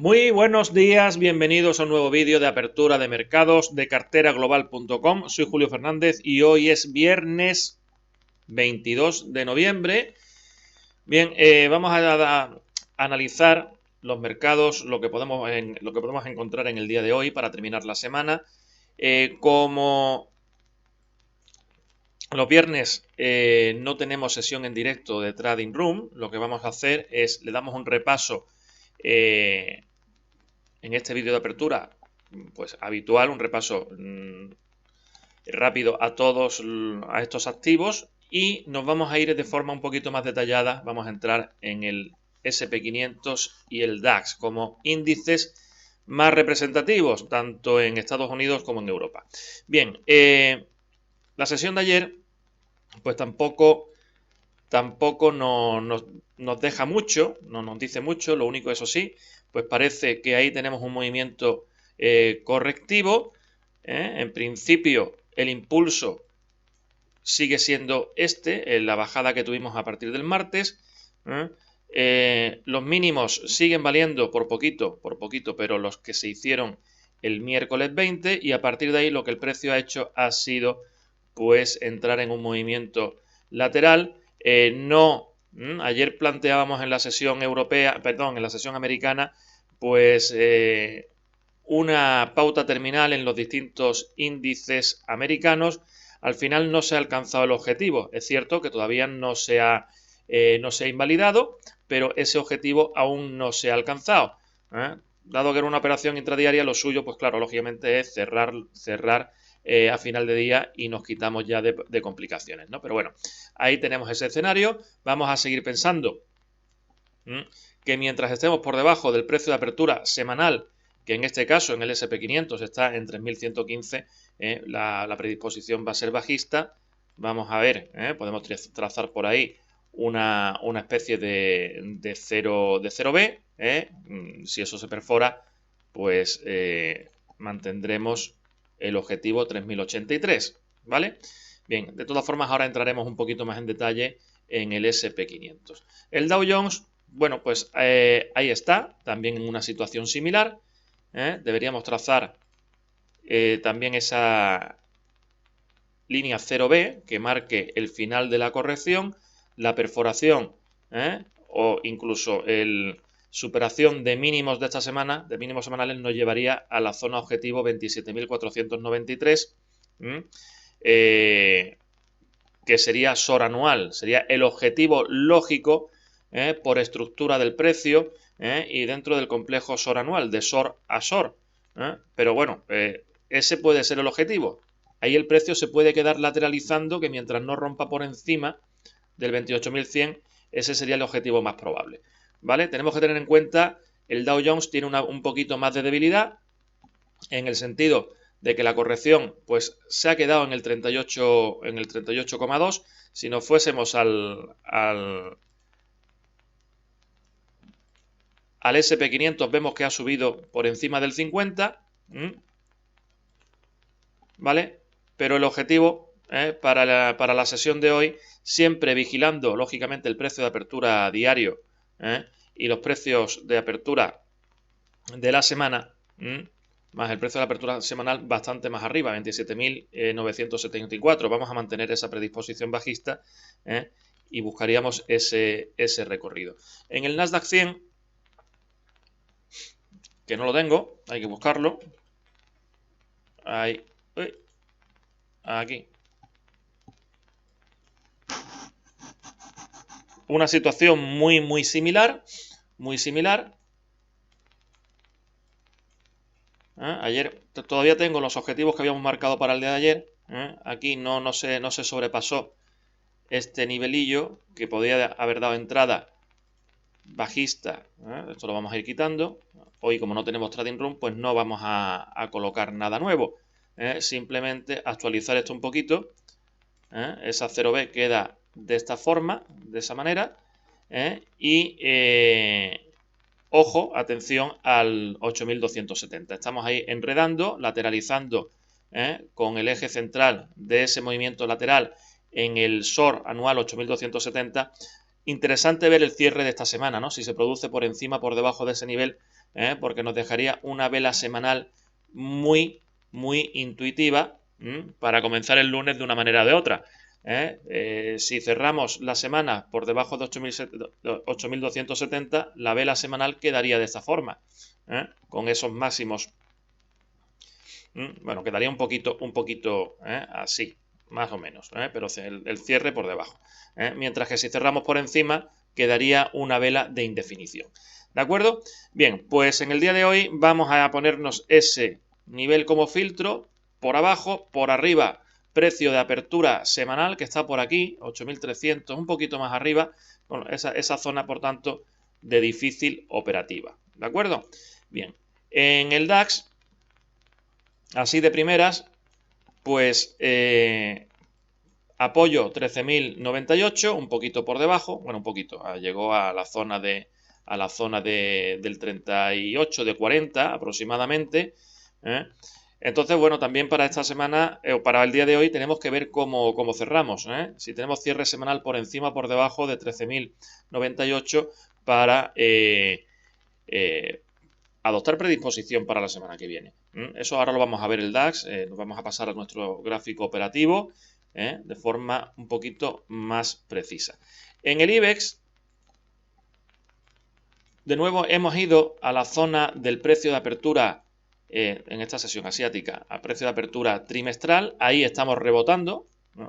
Muy buenos días, bienvenidos a un nuevo vídeo de apertura de mercados de carteraglobal.com. Soy Julio Fernández y hoy es viernes 22 de noviembre. Bien, vamos a analizar los mercados, lo que podemos encontrar en el día de hoy para terminar la semana. Como los viernes no tenemos sesión en directo de Trading Room, lo que vamos a hacer es, le damos un repaso en este vídeo de apertura, pues habitual, un repaso rápido a todos estos activos y nos vamos a ir de forma un poquito más detallada. Vamos a entrar en el SP500 y el DAX como índices más representativos, tanto en Estados Unidos como en Europa. Bien, la sesión de ayer pues tampoco nos deja mucho, no nos dice mucho. Lo único, eso sí, pues parece que ahí tenemos un movimiento correctivo. En principio el impulso sigue siendo la bajada que tuvimos a partir del martes. Los mínimos siguen valiendo por poquito, pero los que se hicieron el miércoles 20, y a partir de ahí lo que el precio ha hecho ha sido pues entrar en un movimiento lateral. Ayer planteábamos en la sesión en la sesión americana, pues una pauta terminal en los distintos índices americanos. Al final no se ha alcanzado el objetivo. Es cierto que todavía no se ha invalidado, pero ese objetivo aún no se ha alcanzado. Dado que era una operación intradiaria, lo suyo, pues claro, lógicamente es cerrar a final de día y nos quitamos ya de complicaciones, ¿no? Pero bueno, ahí tenemos ese escenario. Vamos a seguir pensando que mientras estemos por debajo del precio de apertura semanal, que en este caso en el SP500 está en 3.115, la predisposición va a ser bajista. Vamos a ver, podemos trazar por ahí una especie de 0B. Si eso se perfora, pues mantendremos el objetivo 3.083, ¿vale? Bien, de todas formas ahora entraremos un poquito más en detalle en el SP500. El Dow Jones, bueno, pues ahí está, también en una situación similar. Deberíamos trazar también esa línea 0B que marque el final de la corrección, la perforación o incluso superación de mínimos de esta semana, de mínimos semanales, nos llevaría a la zona objetivo 27.493, que sería SOR anual, sería el objetivo lógico por estructura del precio y dentro del complejo SOR anual, de SOR a SOR. Pero bueno, ese puede ser el objetivo. Ahí el precio se puede quedar lateralizando, que mientras no rompa por encima del 28.100, ese sería el objetivo más probable. ¿Vale? Tenemos que tener en cuenta, el Dow Jones tiene un poquito más de debilidad, en el sentido de que la corrección pues se ha quedado en el 38,2. Si nos fuésemos al SP500, vemos que ha subido por encima del 50, ¿vale? Pero el objetivo para la sesión de hoy, siempre vigilando lógicamente el precio de apertura diario y los precios de apertura de la semana, más el precio de la apertura semanal bastante más arriba, 27.974. Vamos a mantener esa predisposición bajista y buscaríamos ese recorrido. En el Nasdaq 100, que no lo tengo, hay que buscarlo. Ahí, aquí. Una situación muy similar, Ayer todavía tengo los objetivos que habíamos marcado para el día de ayer. Aquí no se sobrepasó este nivelillo que podía haber dado entrada bajista. Esto lo vamos a ir quitando. Hoy, como no tenemos Trading Room, pues no vamos a colocar nada nuevo. Simplemente actualizar esto un poquito. Esa 0B queda de esta forma, de esa manera. Ojo, atención al 8.270. Estamos ahí enredando, lateralizando con el eje central de ese movimiento lateral en el SOR anual 8.270. Interesante ver el cierre de esta semana, ¿no? Si se produce por encima, por debajo de ese nivel, porque nos dejaría una vela semanal muy intuitiva para comenzar el lunes de una manera o de otra. Si cerramos la semana por debajo de 8.270, la vela semanal quedaría de esta forma, con esos máximos. Bueno, quedaría un poquito así, más o menos, pero el cierre por debajo. Mientras que si cerramos por encima, quedaría una vela de indefinición. ¿De acuerdo? Bien, pues en el día de hoy vamos a ponernos ese nivel como filtro por abajo, por arriba, precio de apertura semanal que está por aquí, 8.300, un poquito más arriba, bueno, esa zona, por tanto, de difícil operativa. ¿De acuerdo? Bien, en el DAX, así de primeras, pues apoyo 13.098, un poquito por debajo, bueno, un poquito, llegó a la zona del 38, de 40 aproximadamente. Entonces, bueno, también para esta semana, para el día de hoy, tenemos que ver cómo cerramos. Si tenemos cierre semanal por encima o por debajo de 13.098 para adoptar predisposición para la semana que viene. Eso ahora lo vamos a ver el DAX, nos vamos a pasar a nuestro gráfico operativo de forma un poquito más precisa. En el IBEX, de nuevo hemos ido a la zona del precio de apertura en esta sesión asiática, al precio de apertura trimestral. Ahí estamos rebotando,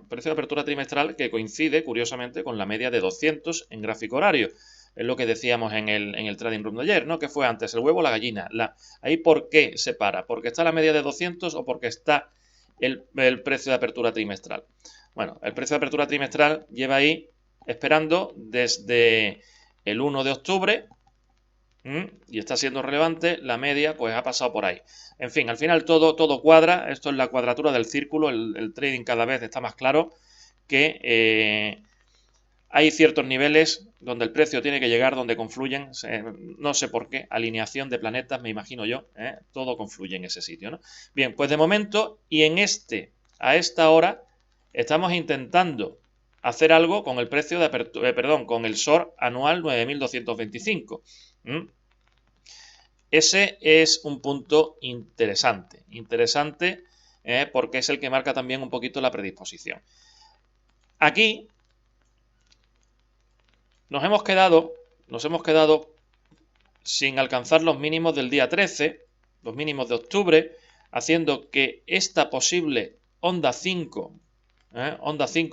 precio de apertura trimestral que coincide curiosamente con la media de 200 en gráfico horario. Es lo que decíamos en el trading room de ayer, ¿no? ¿Qué fue antes? ¿El huevo o la gallina? Ahí, ¿por qué se para? ¿Porque está la media de 200 o porque está el precio de apertura trimestral? Bueno, el precio de apertura trimestral lleva ahí esperando desde el 1 de octubre y está siendo relevante. La media pues ha pasado por ahí. En fin, al final todo cuadra. Esto es la cuadratura del círculo. El trading cada vez está más claro que hay ciertos niveles donde el precio tiene que llegar, donde confluyen, no sé por qué, alineación de planetas, me imagino yo, todo confluye en ese sitio, ¿no? Bien, pues de momento, y a esta hora, estamos intentando hacer algo con el precio de apertura, con el SOR anual 9.225. Ese es un punto interesante, porque es el que marca también un poquito la predisposición. Aquí nos hemos quedado sin alcanzar los mínimos del día 13, los mínimos de octubre, haciendo que esta posible onda 5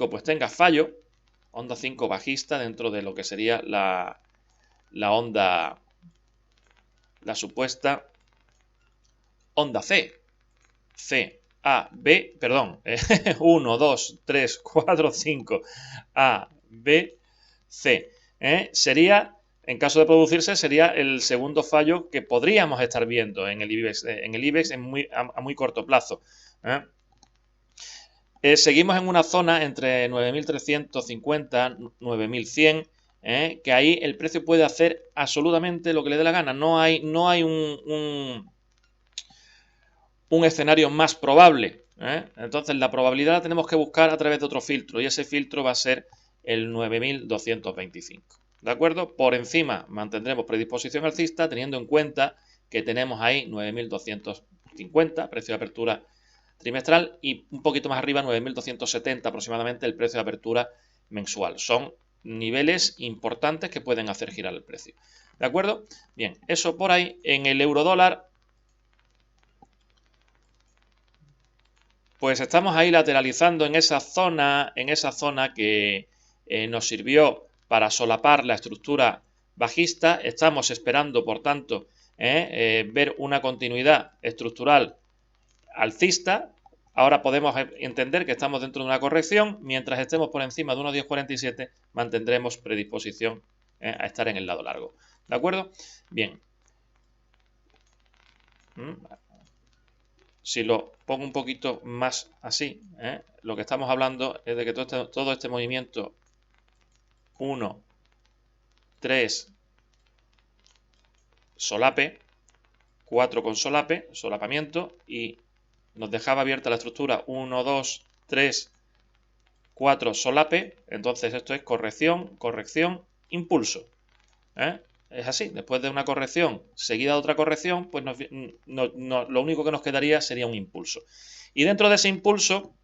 pues tenga fallo, onda 5 bajista dentro de lo que sería la onda, la supuesta onda C, A, B, perdón, 1, 2, 3, 4, 5, A, B, C. Sería, en caso de producirse, sería el segundo fallo que podríamos estar viendo en el IBEX, a muy corto plazo. Seguimos en una zona entre 9.350, 9.100, que ahí el precio puede hacer absolutamente lo que le dé la gana. No hay un escenario más probable. Entonces la probabilidad la tenemos que buscar a través de otro filtro y ese filtro va a ser el 9.225. ¿De acuerdo? Por encima mantendremos predisposición alcista teniendo en cuenta que tenemos ahí 9.250, precio de apertura trimestral, y un poquito más arriba 9.270 aproximadamente el precio de apertura mensual. Son niveles importantes que pueden hacer girar el precio. ¿De acuerdo? Bien, eso por ahí. En el euro dólar, pues estamos ahí lateralizando en esa zona que nos sirvió para solapar la estructura bajista. Estamos esperando, por tanto, ver una continuidad estructural alcista. Ahora podemos entender que estamos dentro de una corrección. Mientras estemos por encima de 1.1047, mantendremos predisposición a estar en el lado largo. ¿De acuerdo? Bien. Si lo pongo un poquito más así, lo que estamos hablando es de que todo este movimiento 1, 3, solape, 4 con solapamiento, y nos dejaba abierta la estructura 1, 2, 3, 4 solape. Entonces esto es corrección, impulso. Es así, después de una corrección seguida de otra corrección, pues lo único que nos quedaría sería un impulso. Y dentro de ese impulso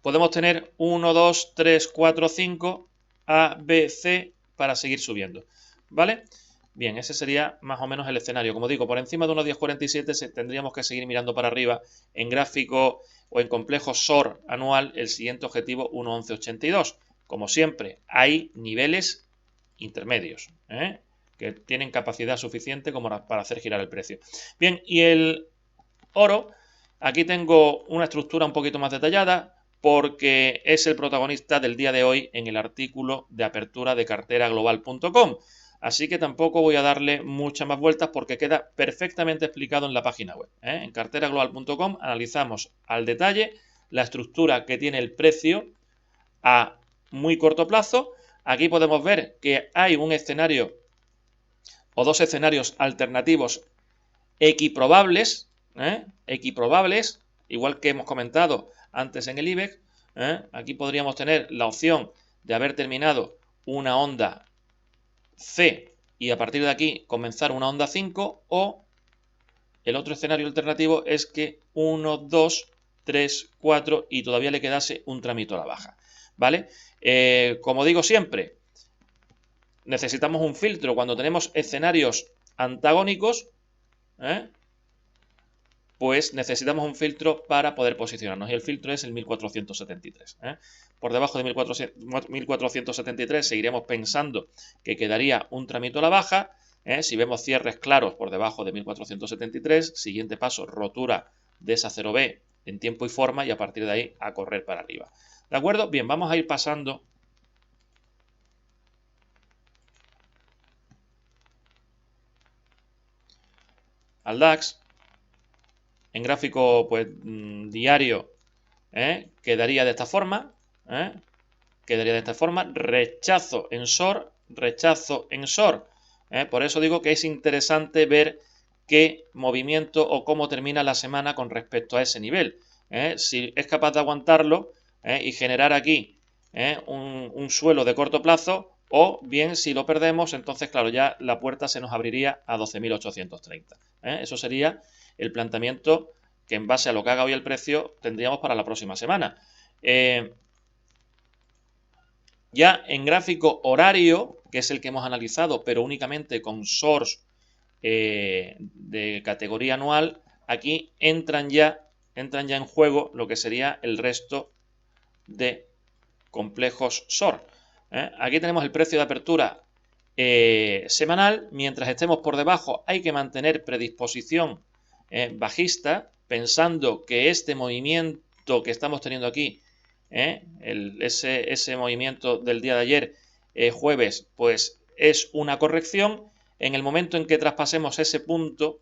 podemos tener 1, 2, 3, 4, 5, A, B, C para seguir subiendo. ¿Vale? Bien, ese sería más o menos el escenario. Como digo, por encima de 1.1047 tendríamos que seguir mirando para arriba en gráfico o en complejo SOR anual el siguiente objetivo 1.1182. Como siempre, hay niveles intermedios, que tienen capacidad suficiente como para hacer girar el precio. Bien, y el oro, aquí tengo una estructura un poquito más detallada porque es el protagonista del día de hoy en el artículo de apertura de carteraglobal.com. Así que tampoco voy a darle muchas más vueltas porque queda perfectamente explicado en la página web. En carteraglobal.com analizamos al detalle la estructura que tiene el precio a muy corto plazo. Aquí podemos ver que hay un escenario o dos escenarios alternativos equiprobables, igual que hemos comentado antes en el IBEX. Aquí podríamos tener la opción de haber terminado una onda C y a partir de aquí comenzar una onda 5, o el otro escenario alternativo es que 1, 2, 3, 4 y todavía le quedase un tramito a la baja. ¿Vale? Como digo siempre, necesitamos un filtro cuando tenemos escenarios antagónicos, pues necesitamos un filtro para poder posicionarnos, y el filtro es el 1473. Por debajo de 1473 seguiremos pensando que quedaría un tramito a la baja. Si vemos cierres claros por debajo de 1473, siguiente paso, rotura de esa 0B en tiempo y forma, y a partir de ahí a correr para arriba. ¿De acuerdo? Bien, vamos a ir pasando al DAX. En gráfico pues diario, quedaría de esta forma, rechazo en SOR, rechazo en SOR. Por eso digo que es interesante ver qué movimiento o cómo termina la semana con respecto a ese nivel. Si es capaz de aguantarlo y generar aquí un suelo de corto plazo, o bien si lo perdemos, entonces claro, ya la puerta se nos abriría a 12.830. Eso sería el planteamiento que en base a lo que haga hoy el precio tendríamos para la próxima semana. Ya en gráfico horario, que es el que hemos analizado, pero únicamente con SORs de categoría anual, aquí entran ya en juego lo que sería el resto de complejos SOR. Aquí tenemos el precio de apertura semanal. Mientras estemos por debajo hay que mantener predisposición bajista, pensando que este movimiento que estamos teniendo aquí, ese movimiento del día de ayer, jueves, pues es una corrección. En el momento en que traspasemos ese punto,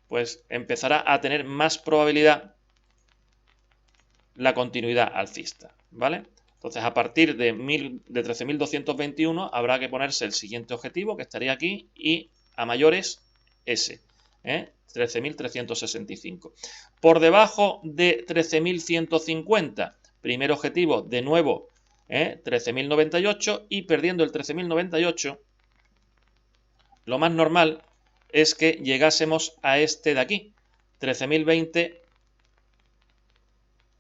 pues empezará a tener más probabilidad la continuidad alcista, ¿vale? Entonces, a partir de 13.221 habrá que ponerse el siguiente objetivo, que estaría aquí, y a mayores ese, 13.365. Por debajo de 13.150, primer objetivo, de nuevo, 13.098, y perdiendo el 13.098, lo más normal es que llegásemos a este de aquí, 13.020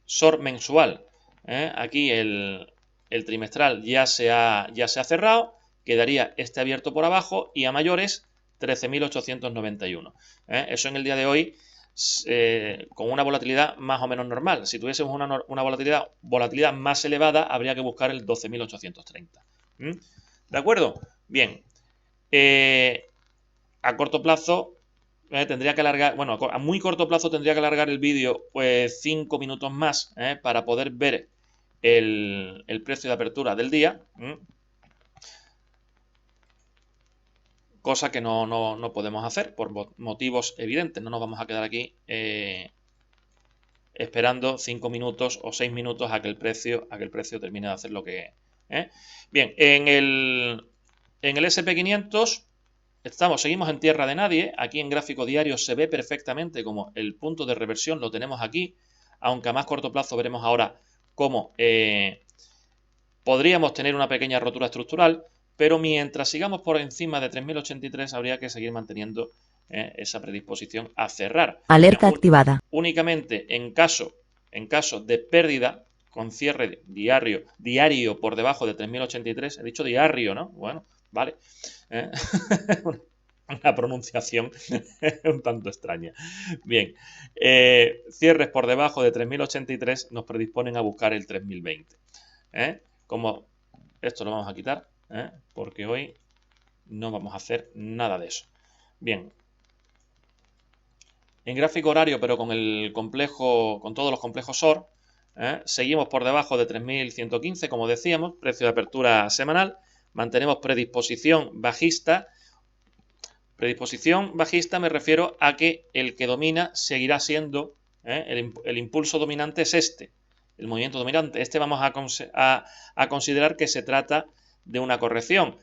SOR mensual. Aquí el trimestral ya se ha cerrado, quedaría este abierto por abajo y a mayores 13.891. Eso en el día de hoy con una volatilidad más o menos normal. Si tuviésemos una volatilidad más elevada, habría que buscar el 12.830. ¿De acuerdo? Bien. A corto plazo tendría que alargar, bueno, a muy corto plazo tendría que alargar el vídeo pues 5 minutos más para poder ver el precio de apertura del día, cosa que no podemos hacer por motivos evidentes. No nos vamos a quedar aquí esperando 5 minutos o 6 minutos a que el precio termine de hacer lo que Bien, en el SP500 seguimos en tierra de nadie. Aquí en gráfico diario se ve perfectamente como el punto de reversión lo tenemos aquí, aunque a más corto plazo veremos ahora cómo podríamos tener una pequeña rotura estructural, pero mientras sigamos por encima de 3.083 habría que seguir manteniendo esa predisposición a cerrar. Alerta activada. Únicamente en caso de pérdida, con cierre diario por debajo de 3.083, he dicho diario, ¿no? Bueno, vale. Una pronunciación un tanto extraña. Bien, cierres por debajo de 3.083 nos predisponen a buscar el 3.020. Como esto lo vamos a quitar, porque hoy no vamos a hacer nada de eso. Bien, en gráfico horario, pero con todos los complejos SOR, seguimos por debajo de 3.115, como decíamos, precio de apertura semanal, mantenemos predisposición bajista. Predisposición bajista me refiero a que el que domina seguirá siendo, el impulso dominante es este, el movimiento dominante. Este vamos a considerar que se trata de una corrección.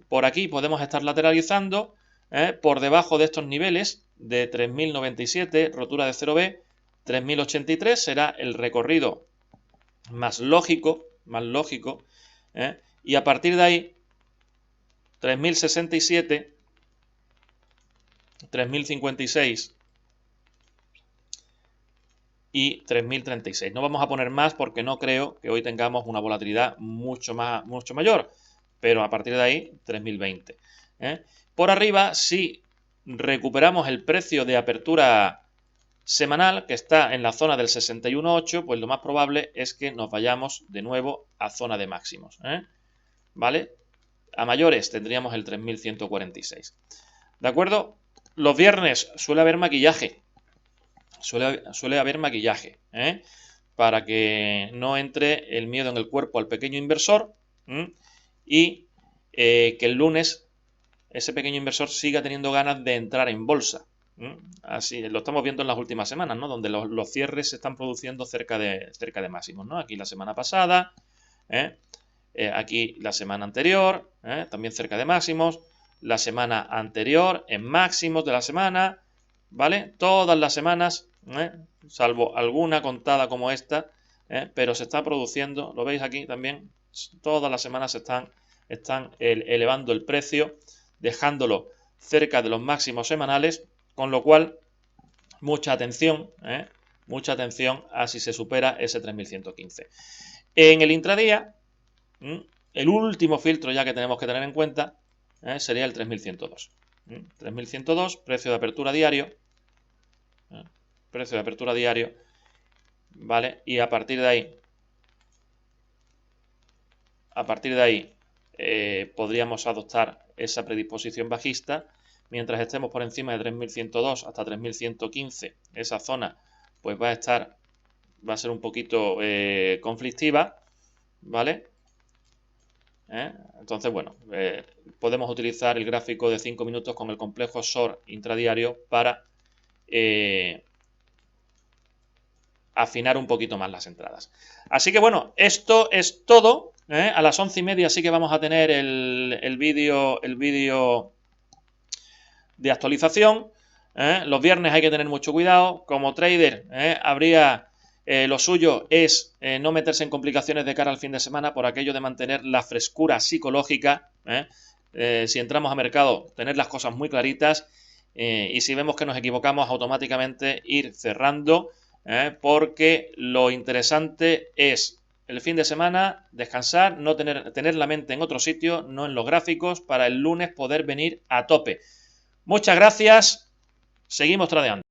Por aquí podemos estar lateralizando por debajo de estos niveles de 3.097, rotura de 0B, 3.083 será el recorrido más lógico, y a partir de ahí 3.067, 3.056 y 3.036. No vamos a poner más porque no creo que hoy tengamos una volatilidad mucho mayor, pero a partir de ahí 3.020. Por arriba, si recuperamos el precio de apertura semanal, que está en la zona del 61.8, pues lo más probable es que nos vayamos de nuevo a zona de máximos. ¿Vale? A mayores tendríamos el 3.146. ¿De acuerdo? Los viernes suele haber maquillaje. Suele haber maquillaje, para que no entre el miedo en el cuerpo al pequeño inversor y que el lunes ese pequeño inversor siga teniendo ganas de entrar en bolsa. Así lo estamos viendo en las últimas semanas, ¿no? Donde los cierres se están produciendo cerca de máximos, ¿no? Aquí la semana pasada, aquí la semana anterior, también cerca de máximos, la semana anterior en máximos de la semana, ¿vale? Todas las semanas, salvo alguna contada como esta, pero se está produciendo, lo veis aquí también, todas las semanas están elevando el precio, dejándolo cerca de los máximos semanales, con lo cual mucha atención a si se supera ese 3.115. En el intradía, el último filtro ya que tenemos que tener en cuenta sería el 3.102. 3.102, precio de apertura diario. Precio de apertura diario. ¿Vale? Y a partir de ahí, podríamos adoptar esa predisposición bajista. Mientras estemos por encima de 3.102 hasta 3.115, esa zona pues va a ser un poquito conflictiva, ¿vale? Entonces, bueno, podemos utilizar el gráfico de 5 minutos con el complejo SOR intradiario para afinar un poquito más las entradas. Así que bueno, esto es todo. A las 11:30 sí que vamos a tener el vídeo de actualización. Los viernes hay que tener mucho cuidado. Como trader, lo suyo es no meterse en complicaciones de cara al fin de semana por aquello de mantener la frescura psicológica. Si entramos a mercado, tener las cosas muy claritas y si vemos que nos equivocamos, automáticamente ir cerrando, porque lo interesante es el fin de semana descansar, no tener la mente en otro sitio, no en los gráficos, para el lunes poder venir a tope. Muchas gracias, seguimos tradeando.